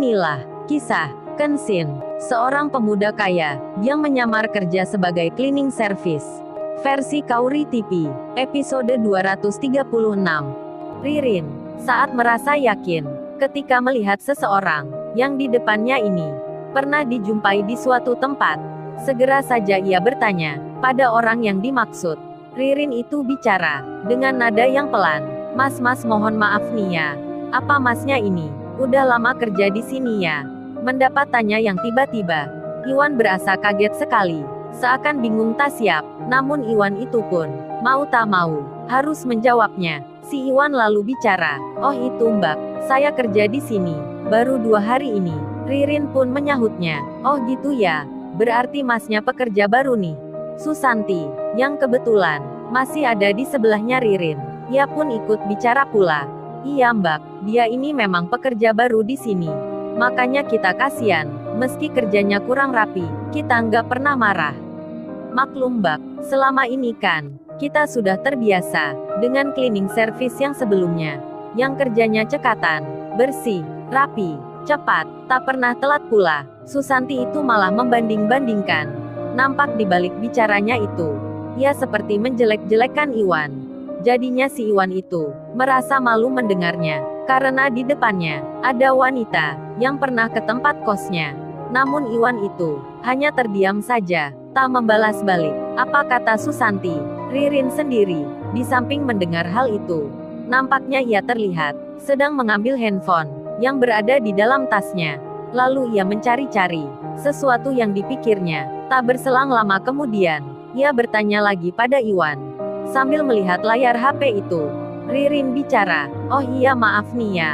Inilah kisah Kenshin, seorang pemuda kaya yang menyamar kerja sebagai cleaning service. Versi Kauri TV, episode 236. Ririn saat merasa yakin ketika melihat seseorang yang di depannya ini pernah dijumpai di suatu tempat. Segera saja ia bertanya pada orang yang dimaksud. Ririn itu bicara dengan nada yang pelan. Mas mohon maaf nih ya. Apa masnya ini udah lama kerja di sini ya? Mendapat tanya yang tiba-tiba, Iwan berasa kaget sekali. Seakan bingung tak siap. Namun Iwan itu pun mau tak mau harus menjawabnya. Si Iwan lalu bicara, "Oh itu Mbak, saya kerja di sini baru 2 hari ini." Ririn pun menyahutnya, "Oh gitu ya, berarti masnya pekerja baru nih." Susanti, yang kebetulan masih ada di sebelahnya Ririn, ia pun ikut bicara pula. "Iya Mbak, dia ini memang pekerja baru di sini. Makanya kita kasihan, meski kerjanya kurang rapi, kita nggak pernah marah. Maklum Mbak, selama ini kan, kita sudah terbiasa dengan cleaning service yang sebelumnya. Yang kerjanya cekatan, bersih, rapi, cepat, tak pernah telat pula." Susanti itu malah membanding-bandingkan. Nampak di balik bicaranya itu, ia seperti menjelek-jelekan Iwan. Jadinya si Iwan itu merasa malu mendengarnya, karena di depannya ada wanita yang pernah ke tempat kosnya. Namun Iwan itu hanya terdiam saja, tak membalas balik. Apa kata Susanti? Ririn sendiri di samping mendengar hal itu, nampaknya ia terlihat sedang mengambil handphone yang berada di dalam tasnya. Lalu ia mencari-cari sesuatu yang dipikirnya. Tak berselang lama kemudian, ia bertanya lagi pada Iwan sambil melihat layar HP itu. Ririn bicara, "Oh iya maaf nih ya.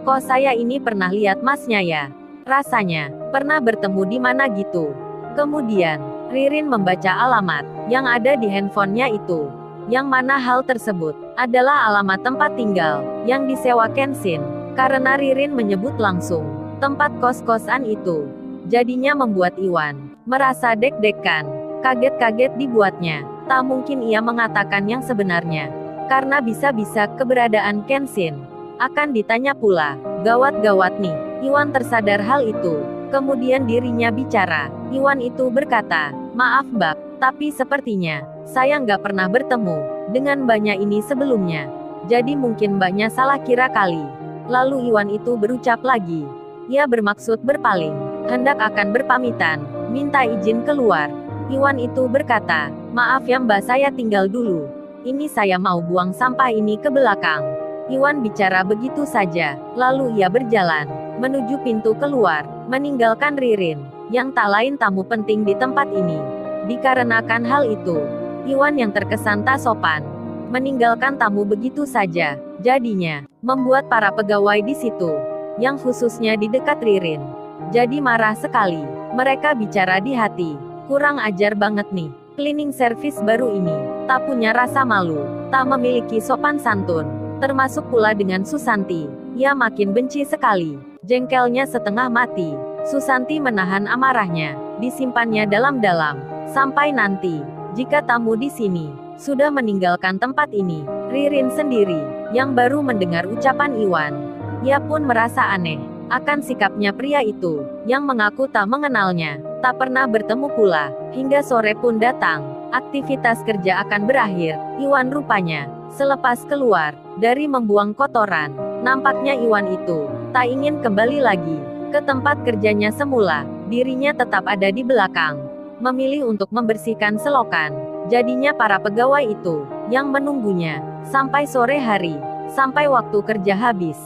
Kok saya ini pernah lihat masnya ya? Rasanya pernah bertemu di mana gitu." Kemudian, Ririn membaca alamat yang ada di handphonenya itu. Yang mana hal tersebut adalah alamat tempat tinggal yang disewa Kenshin. Karena Ririn menyebut langsung tempat kos-kosan itu, jadinya membuat Iwan merasa deg-degan. Kaget-kaget dibuatnya. Tak mungkin ia mengatakan yang sebenarnya, karena bisa-bisa keberadaan Kenshin akan ditanya pula. Gawat-gawat nih, Iwan tersadar hal itu. Kemudian dirinya bicara. Iwan itu berkata, "Maaf Mbak, tapi sepertinya saya nggak pernah bertemu dengan mbaknya ini sebelumnya. Jadi mungkin mbaknya salah kira kali." Lalu Iwan itu berucap lagi. Ia bermaksud berpaling, hendak akan berpamitan, minta izin keluar. Iwan itu berkata, "Maaf ya Mbak, saya tinggal dulu. Ini saya mau buang sampah ini ke belakang." Iwan bicara begitu saja, lalu ia berjalan menuju pintu keluar, meninggalkan Ririn, yang tak lain tamu penting di tempat ini. Dikarenakan hal itu, Iwan yang terkesan tak sopan, meninggalkan tamu begitu saja. Jadinya, membuat para pegawai di situ, yang khususnya di dekat Ririn, jadi marah sekali. Mereka bicara di hati, "Kurang ajar banget nih. Cleaning service baru ini tak punya rasa malu, tak memiliki sopan santun." Termasuk pula dengan Susanti. Ia makin benci sekali. Jengkelnya setengah mati. Susanti menahan amarahnya, disimpannya dalam-dalam. Sampai nanti, jika tamu di sini sudah meninggalkan tempat ini, Ririn sendiri yang baru mendengar ucapan Iwan, ia pun merasa aneh akan sikapnya pria itu yang mengaku tak mengenalnya. Tak pernah bertemu pula, hingga sore pun datang. Aktivitas kerja akan berakhir. Iwan rupanya, selepas keluar dari membuang kotoran, nampaknya Iwan itu tak ingin kembali lagi ke tempat kerjanya semula. Dirinya tetap ada di belakang, memilih untuk membersihkan selokan. Jadinya para pegawai itu yang menunggunya sampai sore hari, sampai waktu kerja habis.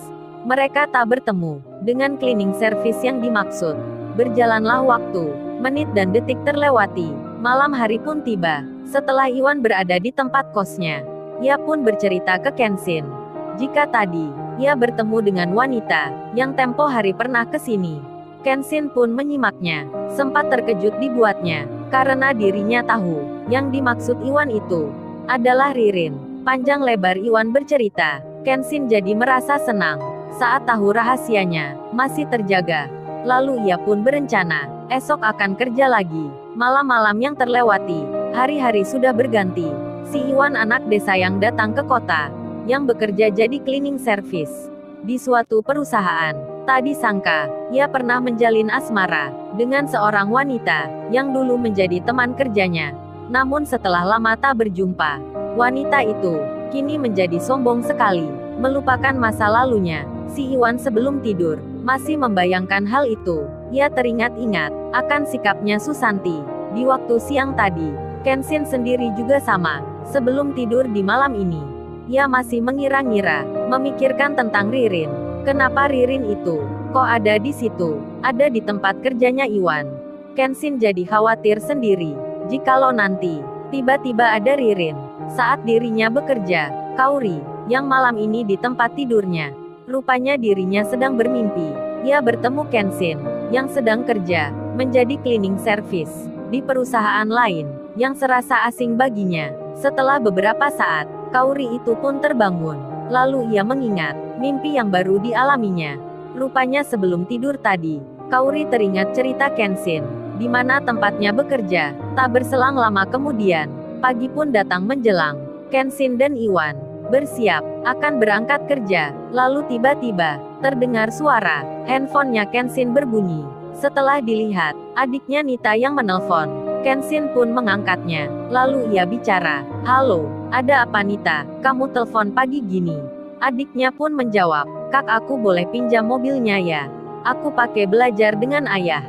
Mereka tak bertemu dengan cleaning service yang dimaksud. Berjalanlah waktu, menit dan detik terlewati. Malam hari pun tiba. Setelah Iwan berada di tempat kosnya, ia pun bercerita ke Kenshin jika tadi ia bertemu dengan wanita yang tempo hari pernah ke sini. Kenshin pun menyimaknya. Sempat terkejut dibuatnya, karena dirinya tahu yang dimaksud Iwan itu adalah Ririn. Panjang lebar Iwan bercerita. Kenshin jadi merasa senang saat tahu rahasianya masih terjaga. Lalu ia pun berencana esok akan kerja lagi. Malam-malam yang terlewati, hari-hari sudah berganti. Si Iwan anak desa yang datang ke kota, yang bekerja jadi cleaning service di suatu perusahaan, Tak disangka, ia pernah menjalin asmara dengan seorang wanita yang dulu menjadi teman kerjanya. Namun setelah lama tak berjumpa, wanita itu kini menjadi sombong sekali, melupakan masa lalunya. Si Iwan sebelum tidur masih membayangkan hal itu. Ia teringat-ingat akan sikapnya Susanti di waktu siang tadi. Kenshin sendiri juga sama. Sebelum tidur di malam ini, ia masih mengira-ngira, memikirkan tentang Ririn. Kenapa Ririn itu kok ada di situ, ada di tempat kerjanya Iwan? Kenshin jadi khawatir sendiri. Jikalau nanti tiba-tiba ada Ririn saat dirinya bekerja, Kauri yang malam ini di tempat tidurnya. Rupanya dirinya sedang bermimpi. Ia bertemu Kenshin yang sedang kerja menjadi cleaning service di perusahaan lain yang serasa asing baginya. Setelah beberapa saat, Kauri itu pun terbangun. Lalu ia mengingat mimpi yang baru dialaminya. Rupanya sebelum tidur tadi, Kauri teringat cerita Kenshin di mana tempatnya bekerja. Tak berselang lama kemudian, pagi pun datang menjelang. Kenshin dan Iwan bersiap akan berangkat kerja. Lalu tiba-tiba terdengar suara handphonenya Kenshin berbunyi. Setelah dilihat, adiknya Nita yang menelpon. Kenshin pun mengangkatnya. Lalu ia bicara, "Halo, ada apa Nita? Kamu telepon pagi gini?" Adiknya pun menjawab, "Kak, aku boleh pinjam mobilnya ya? Aku pakai belajar dengan ayah."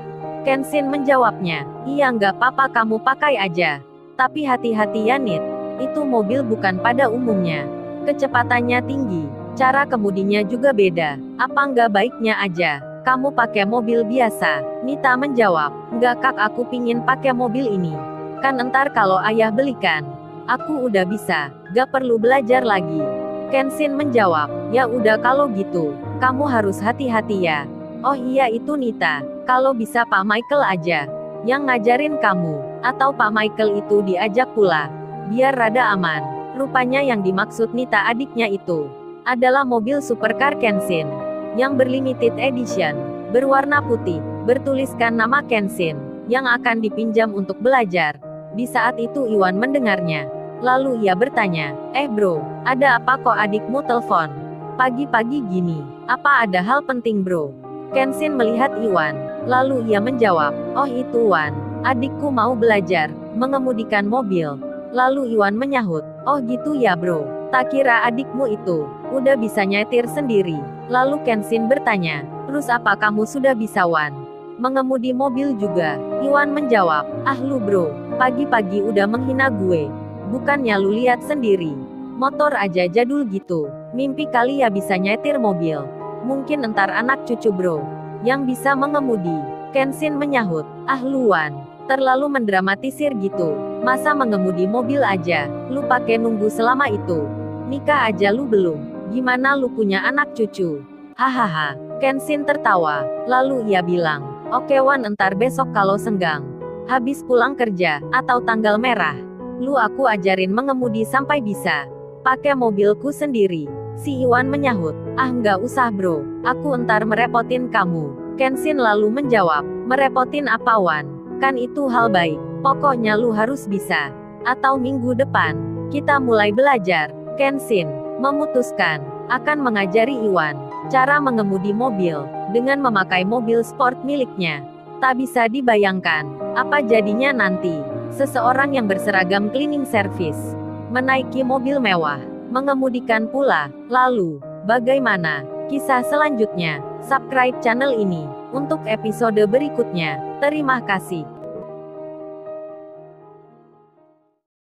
Kenshin menjawabnya, "Iya nggak apa-apa, kamu pakai aja. Tapi hati-hati ya Nit, itu mobil bukan pada umumnya. Kecepatannya tinggi, cara kemudinya juga beda. Apa nggak baiknya aja kamu pakai mobil biasa?" Nita menjawab, "Nggak kak, aku pingin pakai mobil ini. Kan entar kalau ayah belikan, aku udah bisa, gak perlu belajar lagi." Kenshin menjawab, "Ya udah kalau gitu, kamu harus hati-hati ya. Oh iya itu Nita, kalau bisa Pak Michael aja yang ngajarin kamu, atau Pak Michael itu diajak pula, biar rada aman." Rupanya yang dimaksud Nita adiknya itu adalah mobil supercar Kenshin yang berlimited edition, berwarna putih, bertuliskan nama Kenshin, yang akan dipinjam untuk belajar. Di saat itu Iwan mendengarnya. Lalu ia bertanya, bro, ada apa kok adikmu telepon pagi-pagi gini? Apa ada hal penting bro?" Kenshin melihat Iwan, lalu ia menjawab, "Oh itu Wan, adikku mau belajar mengemudikan mobil." Lalu Iwan menyahut, "Oh gitu ya bro, tak kira adikmu itu udah bisa nyetir sendiri." Lalu Kenshin bertanya, "Terus apa kamu sudah bisa Wan mengemudi mobil juga?" Iwan menjawab, "Ah lu bro, pagi-pagi udah menghina gue. Bukannya lu lihat sendiri, motor aja jadul gitu. Mimpi kali ya bisa nyetir mobil. Mungkin entar anak cucu bro yang bisa mengemudi." Kenshin menyahut, "Ah lu Wan, terlalu mendramatisir gitu. Masa mengemudi mobil aja lu pakai nunggu selama itu? Nikah aja lu belum, gimana lu punya anak cucu?" Hahaha. Kenshin tertawa, lalu ia bilang, "Oke Wan, entar besok kalau senggang, habis pulang kerja, atau tanggal merah, lu aku ajarin mengemudi sampai bisa pakai mobilku sendiri." Si Iwan menyahut, "Ah nggak usah bro, aku entar merepotin kamu." Kenshin lalu menjawab, "Merepotin apa Wan? Kan itu hal baik. Pokoknya lu harus bisa. Atau minggu depan, kita mulai belajar." Kenshin memutuskan akan mengajari Iwan cara mengemudi mobil dengan memakai mobil sport miliknya. Tak bisa dibayangkan apa jadinya nanti seseorang yang berseragam cleaning service menaiki mobil mewah, mengemudikan pula. Lalu, bagaimana kisah selanjutnya? Subscribe channel ini untuk episode berikutnya. Terima kasih.